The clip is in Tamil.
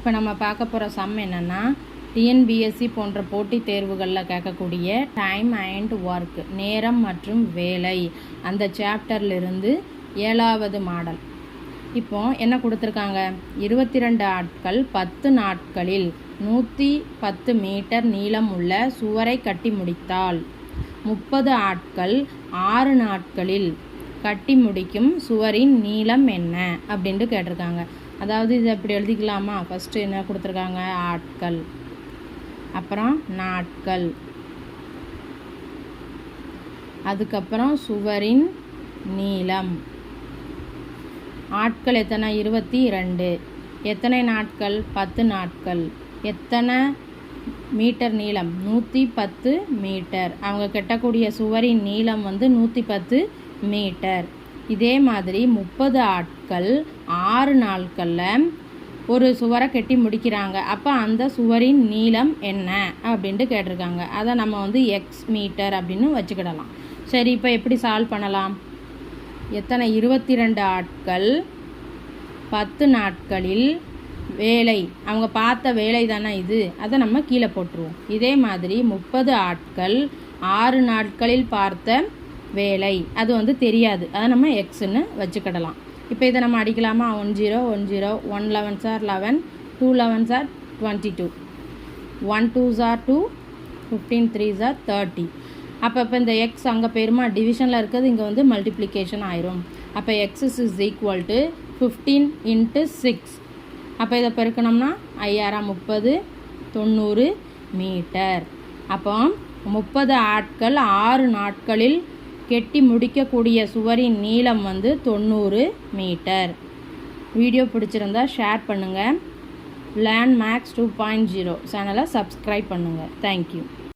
இப்போ நம்ம பார்க்க போகிற சம் என்னென்னா டிஎன்பிஎஸ்சி போன்ற போட்டித் தேர்வுகளில் கேட்கக்கூடிய டைம் அண்ட் ஒர்க், நேரம் மற்றும் வேலை, அந்த சாப்டர்லேருந்து 7வது மாடல். இப்போ என்ன கொடுத்துருக்காங்க, 22 ஆட்கள் 10 நாட்களில் 110 மீட்டர் நீளம் உள்ள சுவரை கட்டி முடித்தால் 30 ஆட்கள் 6 நாட்களில் கட்டி முடிக்கும் சுவரின் நீளம் என்ன அப்படின்ட்டு கேட்டிருக்காங்க. அதாவது இது அப்படி எழுதிக்கலாமா? ஃபஸ்ட்டு என்ன கொடுத்துருக்காங்க, ஆட்கள், அப்புறம் நாட்கள், அதுக்கப்புறம் சுவரின் நீளம். ஆட்கள் எத்தனை? 22. எத்தனை நாட்கள்? 10 நாட்கள். எத்தனை மீட்டர் நீளம்? 110 மீட்டர். அவங்க கட்டக்கூடிய சுவரின் நீளம் 110 மீட்டர். இதே மாதிரி 30 ஆட்கள் 6 நாட்களில் ஒரு சுவரை கட்டி முடிக்கிறாங்க. அப்போ அந்த சுவரின் நீளம் என்ன அப்படின்ட்டு கேட்டிருக்காங்க. அதை நம்ம எக்ஸ் மீட்டர் அப்படின்னு வச்சுக்கிடலாம். சரி, இப்போ எப்படி சால்வ் பண்ணலாம்? எத்தனை? 22 ஆட்கள் 10 நாட்களில் வேலை, அவங்க பார்த்த வேலை தானே இது, அதை நம்ம கீழே போட்டுருவோம். இதே மாதிரி 30 ஆட்கள் 6 நாட்களில் பார்த்த வேலை, அது தெரியாது, அதை நம்ம எக்ஸ்ன்னு வச்சுக்கிடலாம். இப்போ இதை நம்ம அடிக்கலாமா? 1 0 1 0, 1 11s are 11, 2 11s are 22, 1 2s are 2, 15 3s are 30. அப்போ இந்த எக்ஸ் அங்கே போயிருமா, டிவிஷனில் இருக்கிறது இங்கே மல்டிப்ளிகேஷன் ஆயிரும். அப்போ எக்ஸ் இஸ் ஈக்குவல் டு 15 × 6. அப்போ இதை பெருக்கணும்னா 5×6 30, 90 மீட்டர். அப்போ 30 ஆட்கள் 6 நாட்களில் கெட்டி முடிக்கக்கூடிய சுவரின் நீளம் 90 மீட்டர். வீடியோ பிடிச்சிருந்தா ஷேர் பண்ணுங்கள். லேர்ன் மேக்ஸ் 2.0 சேனலை சப்ஸ்கிரைப் பண்ணுங்கள். தேங்க்யூ.